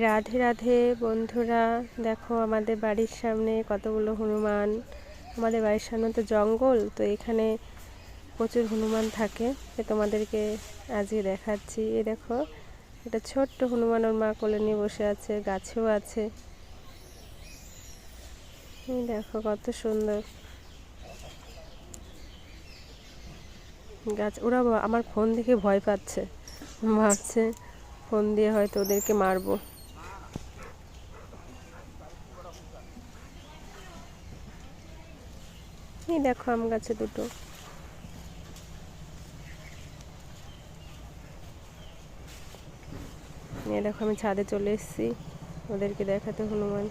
রাধে রাধে বন্ধুরা, দেখো আমাদের বাড়ির সামনে কতগুলো হনুমান। আমাদের বাড়ির সামনে তো জঙ্গল, তো এখানে প্রচুর হনুমান থাকে। তোমাদেরকে আজকে দেখাচ্ছি। এই দেখো, এটা ছোট্ট হনুমান, ওর মা কোলে নিয়ে বসে আছে, গাছেও আছে। এই দেখো কত সুন্দর গাছ। ওরা আমার ফোন দেখে ভয় পাচ্ছে, ভাবছে ফোন দিয়ে হয়তো ওদেরকে মারবো। এই দেখো আম গাছে দুটো। এই দেখো আমি ছাদে চলে এসেছি ওদেরকে দেখাতে হনুমান।